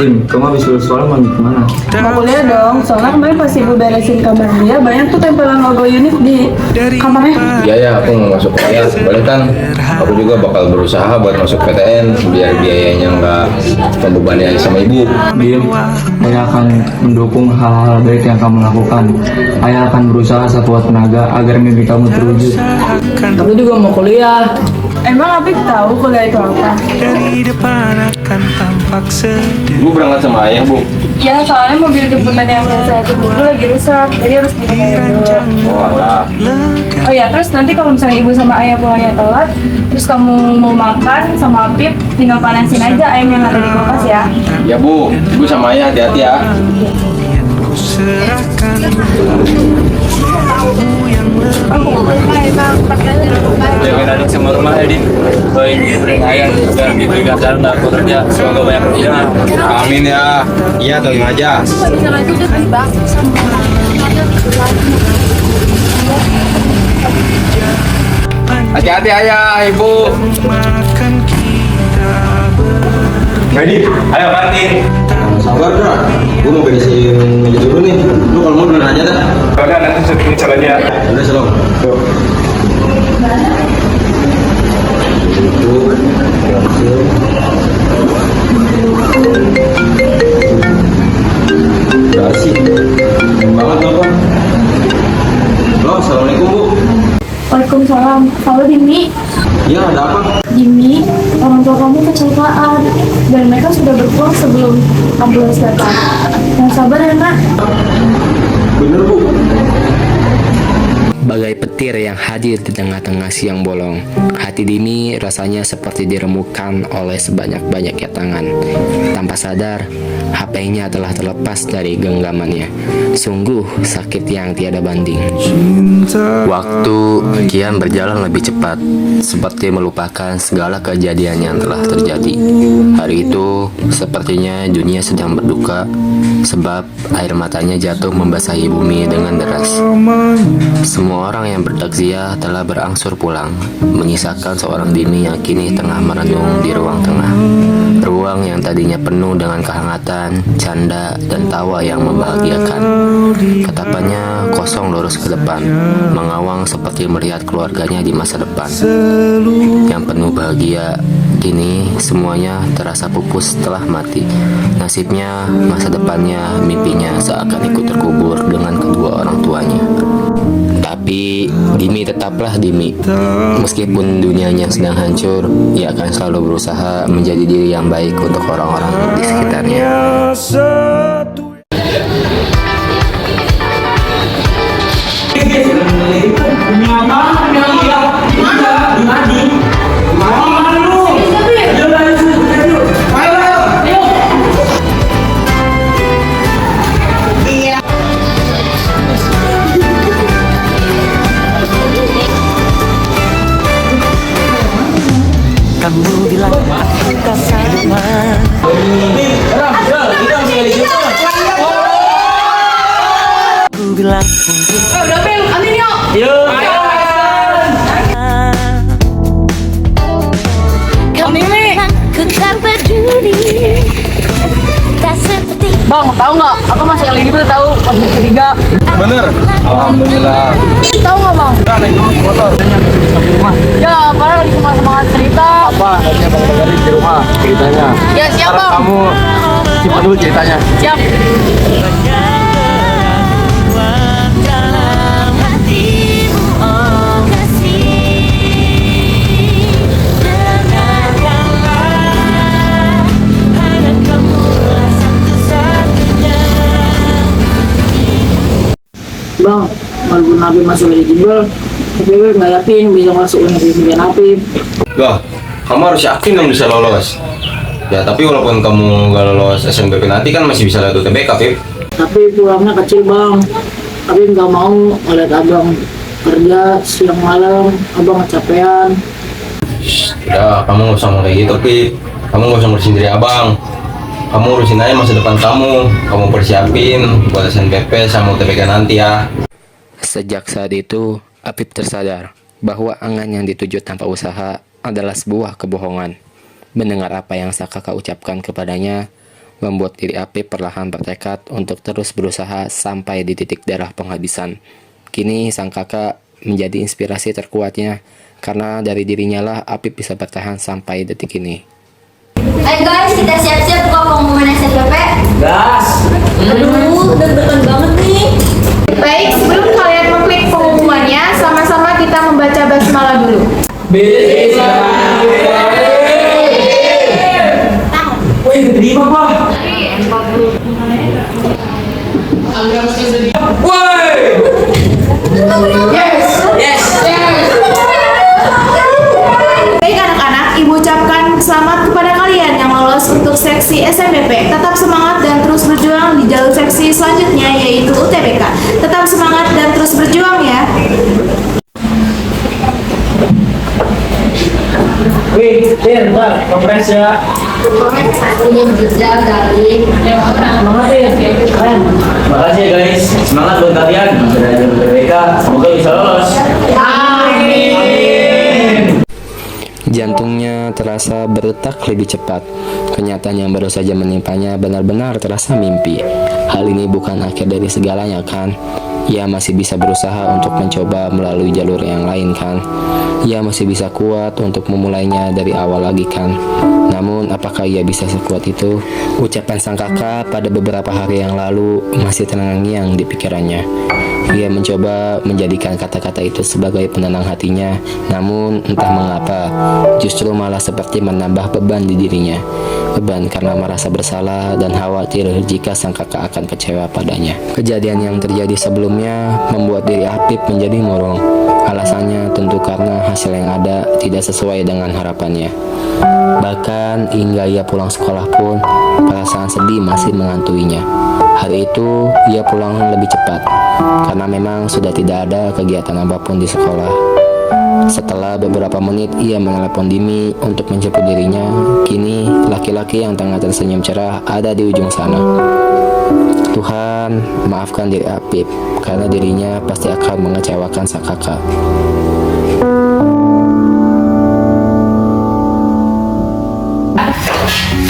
Dim, kamu habis lulus sekolah mau kemana? Mau kuliah dong, soalnya kemarin pas ibu beresin kamar dia, banyak tuh tempelan logo unit di kamarnya. Iya ya, aku mau masuk kuliah. Boleh kan? Aku juga bakal berusaha buat masuk PTN biar biayanya nggak membebani lagi sama ibu. Dim, ayah akan mendukung hal-hal baik yang kamu lakukan. Ayah akan berusaha sekuat tenaga agar mimpi kamu terwujud. Aku juga mau kuliah. Emang Apik tahu kuliah itu apa? Dari depan akan tampak sedih. Ibu berangkat sama ayah, Bu. Ya, soalnya mobil jemputan yang saya tunggu lagi rusak, jadi harus dibenerin dulu. Oh alah. Oh ya, terus nanti kalau misalnya ibu sama ayah pulangnya telat, terus kamu mau makan sama Apip, tinggal panasin aja ayam yang ada di kulkas ya. Ya Bu, Ibu sama ayah hati-hati ya. Ku serahkan Jaga adik sama rumah ya, Dim. Baik sering ayah dan diberikan jalan dalam bekerja. Semoga banyak kerjaan. Amin ya. Iya, tolong aja. Hati-hati ayah, ibu. makan kita Jadi, ayo kantin. Sabar dah, gue mau beresin meja dulu nih. Lu kalau mau duluan aja dah. Udah nanti saya caranya. Udah Shalom. Duduk. Berhasil. Berhasil. Banget Bapak. Halo, assalamualaikum Bu. Waalaikumsalam. Halo Dimi. Iya, ada apa? Dimi, orang tua kamu kecelakaan dan mereka sudah berpulang sebelum ambulans datang. Yang sabar ya nak. Bener Bu. Bagai petir yang hadir di tengah-tengah siang bolong, hati Dimi rasanya seperti diremukkan oleh sebanyak-banyaknya tangan. Tanpa sadar, HP-nya telah terlepas dari genggamannya. Sungguh sakit yang tiada banding. Waktu kian berjalan lebih cepat, seperti melupakan segala kejadian yang telah terjadi. Hari itu, sepertinya dunia sedang berduka, sebab air matanya jatuh membasahi bumi dengan deras. Semua orang yang bertakziah telah berangsur pulang, menyisakan seorang Dimi yang kini tengah merenung di ruang tengah. Ruang yang tadinya penuh dengan kehangatan, canda, dan tawa yang membahagiakan. Tatapannya kosong lurus ke depan, mengawang seperti melihat keluarganya di masa depan. Yang penuh bahagia, kini semuanya terasa pupus setelah mati. Nasibnya, masa depannya, mimpinya seakan ikut terkubur dengan kedua orang tuanya. Tapi Dimi tetaplah Dimi. Meskipun dunianya sedang hancur, ia akan selalu berusaha menjadi diri yang baik untuk orang-orang di sekitarnya. Kamu bilang aku tak sama. Aku bilang mungkin Ku tak peduli. Tak seperti Bang, tahu nggak? Aku masih kali ini tahu masih ketiga. Bener. Alhamdulillah. Tahu nggak bang? Udah naik motor. Ya, padahal lagi semangat cerita. Apa? Nanti abang dengerin di rumah ceritanya. Ya siap bang. Kamu simpan dulu ceritanya. Siap. dalam hatimu, oh kasih. Dengarkanlah, hanya kamulah satu-satunya. Bang, walaupun Nabi masuk eligible, tapi gue nggak yakin bisa masuk universitas Nabi. Loh, kamu harus yakin dong bisa lolos. Ya, tapi walaupun kamu gak lolos SNBP nanti kan masih bisa lihat UTBK, Pip. Tapi pulangnya kecil bang. Tapi nggak mau ngeliat abang kerja siang malam, abang kecapean. Udah, kamu gak usah ngomong kayak gitu, Pip. Kamu gak usah ngurusin diri abang. Kamu urusin aja masa depan kamu. Kamu persiapin buat SNBP sama UTBK nanti ya. Sejak saat itu, Apip tersadar bahwa angan yang dituju tanpa usaha adalah sebuah kebohongan. Mendengar apa yang sang kakak ucapkan kepadanya, membuat diri Apip perlahan bertekad untuk terus berusaha sampai di titik darah penghabisan. Kini sang kakak menjadi inspirasi terkuatnya, karena dari dirinya lah Apip bisa bertahan sampai detik ini. Ayo guys, kita siap-siap buka pengumuman SNPP. Gas! Aduh, deg-degan banget nih. Baik, sebelum kalian mengklik pengumumannya, sama-sama kita membaca basmalah dulu. Baik anak-anak, Ibu ucapkan selamat kepada kalian yang lolos untuk seksi SNBP. Tetap semangat dan terus berjuang di jalur seksi selanjutnya, yaitu UTBK. Tetap semangat dan terus berjuang ya. Wih, Tir, ntar, kompres ya. Makasih ya guys, semangat buat kalian. Belajar UTBK, semoga bisa lolos. Jantungnya terasa berdetak lebih cepat. Kenyataan yang baru saja menimpanya benar-benar terasa mimpi. Hal ini bukan akhir dari segalanya kan? Ia masih bisa berusaha untuk mencoba melalui jalur yang lain kan? Ia masih bisa kuat untuk memulainya dari awal lagi kan? Namun apakah ia bisa sekuat itu? Ucapan sang kakak pada beberapa hari yang lalu masih terngiang di pikirannya. Ia mencoba menjadikan kata-kata itu sebagai penenang hatinya, namun entah mengapa justru malah seperti menambah beban di dirinya. Beban karena merasa bersalah dan khawatir jika sang kakak akan kecewa padanya. Kejadian yang terjadi sebelumnya membuat diri Apip menjadi murung. Alasannya tentu karena hasil yang ada tidak sesuai dengan harapannya. Bahkan hingga ia pulang sekolah pun perasaan sedih masih mengantuinya. Hari itu ia pulang lebih cepat karena memang sudah tidak ada kegiatan apapun di sekolah. Setelah beberapa menit ia menelepon Dimi untuk menjemput dirinya. Kini laki-laki yang tengah tersenyum cerah ada di ujung sana. Tuhan, maafkan diri Apip karena dirinya pasti akan mengecewakan sang kakak.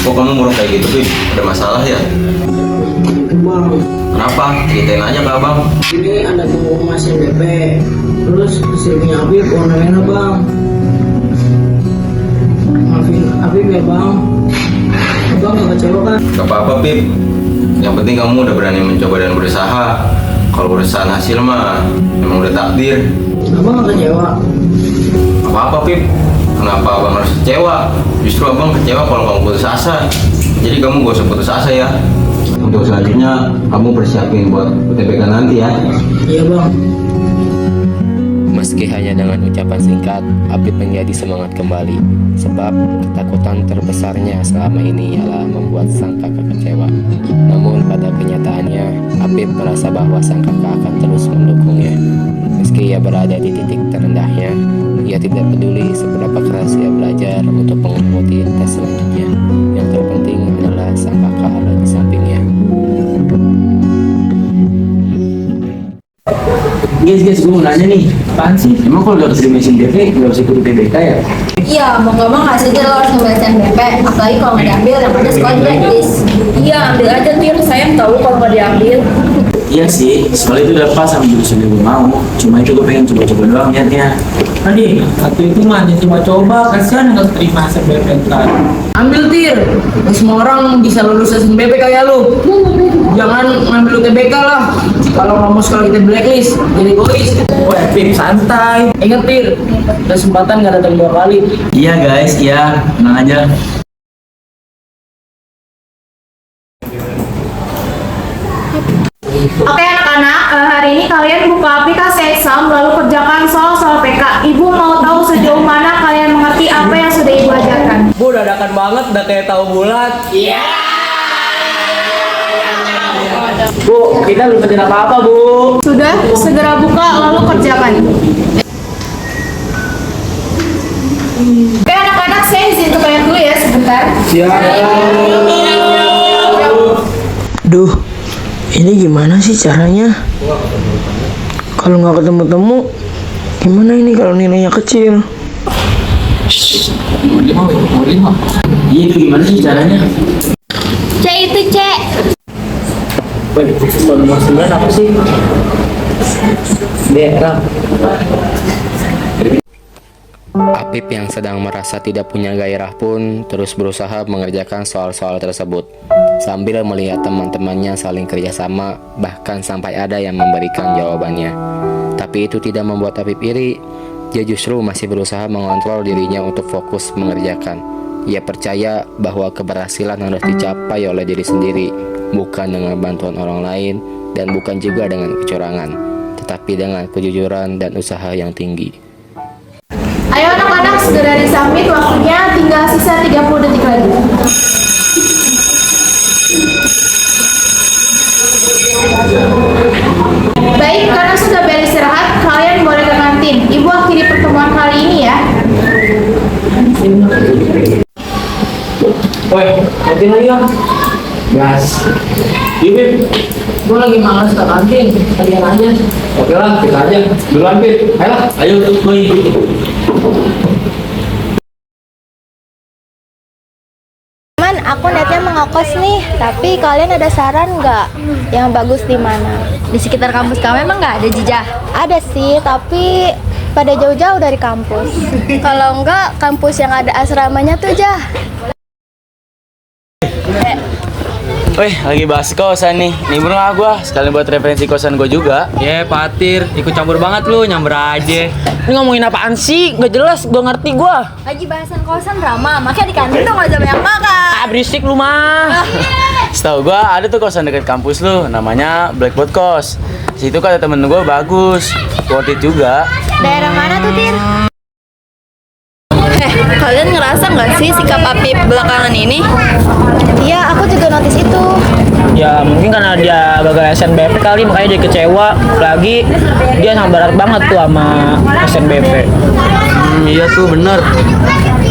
Kok kamu murung kayak gitu, Pip? Ada masalah ya? Bang, Kenapa? Ceritain aja ke abang. ini ada pengumuman SNBP. Terus hasilnya Afif warna merah bang. Maafin Afif ya bang. Abang gak kecewa kan? Gak apa-apa, Pip. Yang penting kamu udah berani mencoba dan berusaha. Kalau urusan hasil mah memang udah takdir. Abang gak kecewa. Gak apa-apa, Pip. Kenapa abang harus kecewa? Justru abang kecewa kalau kamu putus asa. Jadi kamu gak usah putus asa ya. Untuk selanjutnya kamu persiapin buat UTBK nanti ya. Iya bang. Meski hanya dengan ucapan singkat, Apip menjadi semangat kembali. Sebab ketakutan terbesarnya selama ini ialah membuat sang kakak kecewa. Namun pada kenyataannya, Apip merasa bahwa sang kakak akan terus mendukungnya. Meski ia berada di titik terendahnya, ia tidak peduli seberapa keras ia belajar untuk mengikuti tes selanjutnya. Yang terpenting adalah sang kakak ada di sampingnya. Guys, gue mau nanya nih, apaan sih? Emang kalau udah keterima SNBP, gak usah ikut UTBK ya? Iya, mau nggak mau nggak saja lo harus ngambil SNBP. Apalagi kalau nggak diambil, yang ada sekolah gratis. Iya, ambil aja Tir. Sayang tahu kalau nggak diambil. Iya sih, soalnya itu udah pas sama jurusan yang gue mau. Cuma itu gue pengen coba-coba doang niatnya. Tadi waktu itu mah dia coba-coba, kasihan nggak terima SNBP ntar. Ambil Tir. Nggak semua orang bisa lulus SNBP kayak lu. Jangan ngambil UTBK lah. Kalau nggak mau sekolah kita blacklist, jadi egois. Wah, Pip, santai. Ingat Tir, kesempatan nggak datang 2 kali. Iya guys, iya, tenang aja. Oke anak-anak, hari ini kalian buka aplikasi Exam lalu kerjakan soal-soal PK. Ibu mau tahu sejauh mana kalian mengerti apa yang sudah Ibu ajarkan. Bu, dadakan banget, udah kayak tahu bulat. Iya. Bu, kita belum ngerti apa-apa, Bu. Sudah, segera buka lalu kerjakan. Oke anak-anak, saya izin ke kalian dulu ya sebentar. Duh, ini gimana sih caranya? Kalau nggak ketemu-temu, gimana ini kalau nilainya kecil? Iya, itu gimana sih caranya? Ya itu C. Wih, baru mau 9 apa sih? Daerah. Apip yang sedang merasa tidak punya gairah pun terus berusaha mengerjakan soal-soal tersebut sambil melihat teman-temannya saling kerjasama, bahkan sampai ada yang memberikan jawabannya. Tapi itu tidak membuat Apip iri. Dia justru masih berusaha mengontrol dirinya untuk fokus mengerjakan. Ia percaya bahwa keberhasilan harus dicapai oleh diri sendiri, bukan dengan bantuan orang lain dan bukan juga dengan kecurangan, tetapi dengan kejujuran dan usaha yang tinggi. Ayo anak-anak segera disubmit, waktunya tinggal sisa 30 detik lagi. Baik, karena sudah beres istirahat, kalian boleh ke kantin. Ibu akhiri pertemuan kali ini ya. Woi, kantin lagi ya? Gas. Bip, gue lagi malas ke kantin. Kalian aja. Oke lah, kita aja. Duluan, Bip. Ayo tuh, boy. Teman, aku niatnya mau ngekos nih, tapi kalian ada saran nggak yang bagus di mana? Di sekitar kampus kamu emang nggak ada jejak? Ada sih, tapi pada jauh-jauh dari kampus. Kalau enggak, kampus yang ada asramanya tuh Jah. Wih, lagi bahas kosan nih. Nimbrung ah gua, sekalian buat referensi kosan gua juga. Ya, Patir, ikut campur banget lu, nyamber aja. Ini ngomongin apaan sih? Gak jelas, gua ngerti gua. Lagi bahasan kosan drama, makanya di kantin tuh nggak ada banyak makan. Ah, berisik lu mah. Setahu gua ada tuh kosan dekat kampus lu, namanya Blackboard Kos. Situ kata temen gua bagus, worth it juga. Daerah mana tuh, Tir? Kalian ngerasa nggak sih sikap Apip belakangan ini? Iya, aku juga notice itu. Ya, mungkin karena dia gagal SNBP kali, makanya dia kecewa. Lagi, dia sambarat banget tuh sama SNBP. Iya tuh bener.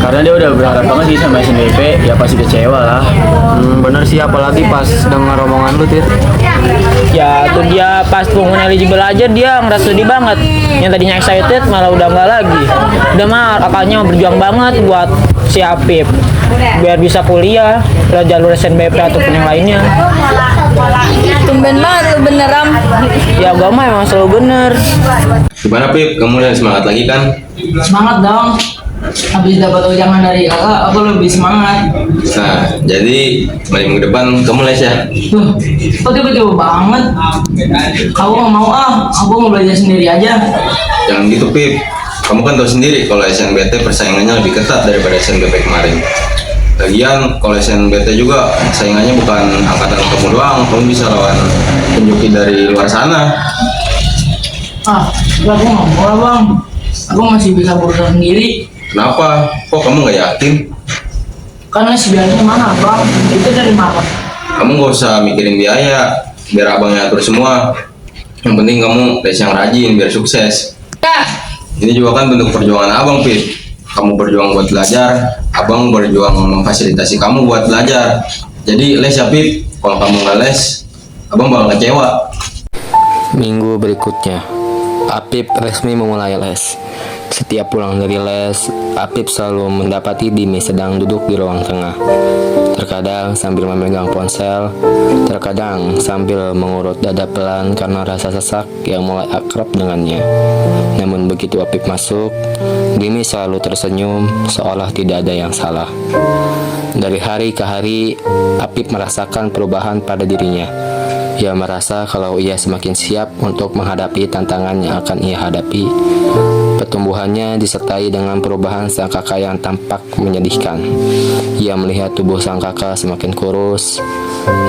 Karena dia udah berharap banget sih sama SNBP, ya pasti kecewa lah. Bener sih, apalagi pas dengar omongan lu, Tir. Ya, tuh dia pas pengumuman eligible aja dia ngerasa sedih banget. Yang tadinya excited malah udah nggak lagi. Udah mah kakaknya berjuang banget buat si Apip biar bisa kuliah lewat jalur SNBP ataupun yang lainnya. Tumben banget lu bener, Ram. Ya gua mah emang selalu bener. Gimana Pip, kamu udah semangat lagi kan? Semangat dong. Habis dapat ujangan dari kakak, aku lebih semangat. Nah, jadi minggu depan kamu les ya? Tuh, kok tiba-tiba banget? Aku nggak mau aku mau belajar sendiri aja. Jangan gitu Pip, kamu kan tahu sendiri kalau SNBT persaingannya lebih ketat daripada SNBP kemarin. Lagian kalau SNBT juga saingannya bukan angkatan kamu doang, kamu bisa lawan penjoki dari luar sana. Enggak, aku nggak mau lah bang. Aku masih bisa berusaha sendiri. Kenapa? Kok kamu nggak yakin? Kan les biayanya mana bang? Itu dari mana? Kamu nggak usah mikirin biaya, biar abang yang atur semua. Yang penting kamu les yang rajin biar sukses. Ini juga kan bentuk perjuangan abang, Pip. Kamu berjuang buat belajar, abang berjuang memfasilitasi kamu buat belajar. Jadi les ya, Pip. Kalau kamu nggak les, abang bakal kecewa. Minggu berikutnya, Apip resmi memulai les. Setiap pulang dari les, Apip selalu mendapati Dimi sedang duduk di ruang tengah. Terkadang sambil memegang ponsel, terkadang sambil mengurut dada pelan karena rasa sesak yang mulai akrab dengannya. Namun begitu Apip masuk, Dimi selalu tersenyum seolah tidak ada yang salah. Dari hari ke hari, Apip merasakan perubahan pada dirinya. Ia merasa kalau ia semakin siap untuk menghadapi tantangan yang akan ia hadapi. Pertumbuhannya disertai dengan perubahan sang kakak yang tampak menyedihkan. Ia melihat tubuh sang kakak semakin kurus.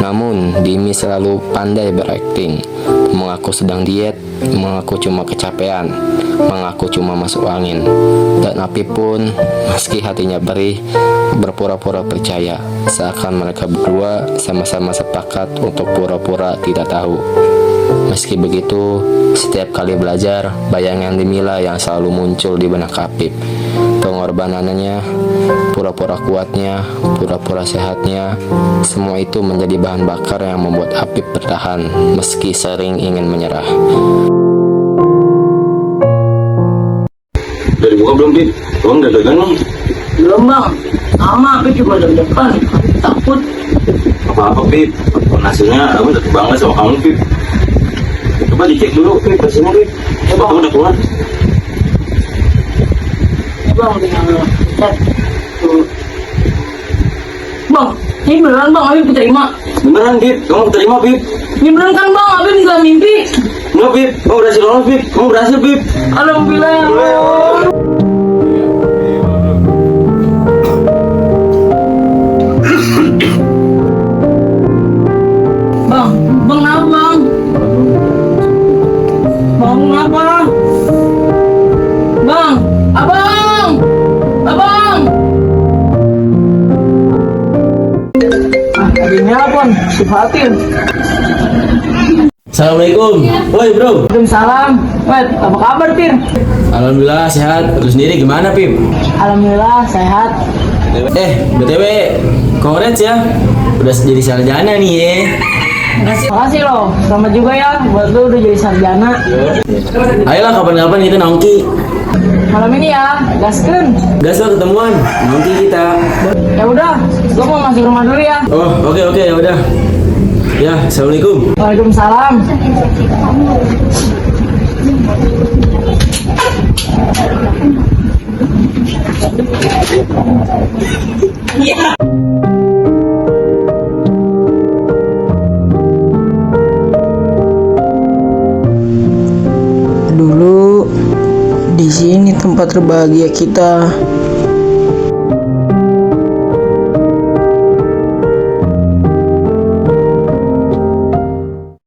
Namun, Dimi selalu pandai berakting, mengaku sedang diet, mengaku cuma kecapean, mengaku cuma masuk angin. Dan Apip pun, meski hatinya perih, berpura-pura percaya, seakan mereka berdua sama-sama sepakat untuk pura-pura tidak tahu. Meski begitu, setiap kali belajar, bayangan Dimila yang selalu muncul di benak Apip. Pengorbanannya, pura-pura kuatnya, pura-pura sehatnya, semua itu menjadi bahan bakar yang membuat Apip bertahan meski sering ingin menyerah. Dari buka belum, Pip? Kamu udah dagang belum? Belum bang, sama Apip juga deg-degan, takut. apa-apa Pip, hasilnya aku udah bangga sama kamu Pip. Coba dicek dulu Pip, hasilnya Pip. Coba kamu udah keluar. Bang, Bang, ini beneran bang, Abim keterima. Beneran Pip, kamu terima Pip. Ini beneran kan bang, Abim nggak mimpi. Enggak Pip, kamu berhasil lolos Pip, kamu berhasil Pip. Alhamdulillah ya Allah. Bang, bang kenapa bang? Bang kenapa? Bang, abang, abang. Adiknya apa? Si Fatin. Assalamualaikum. Woi bro. Waalaikumsalam. Wait, apa kabar Tir? Alhamdulillah sehat. Lu sendiri gimana Pip? Alhamdulillah sehat. BTW, congrats ya. Udah jadi sarjana nih ya. Makasih loh, selamat juga ya buat lu udah jadi sarjana. Ayolah kapan-kapan kita nongki. Malam ini ya, gaskeun. Gas lo ketemuan, nongki kita. Ya udah, gua mau masuk rumah dulu ya. Oh oke ya udah. Ya, assalamualaikum. Waalaikumsalam. Dulu di sini tempat berbahagia kita.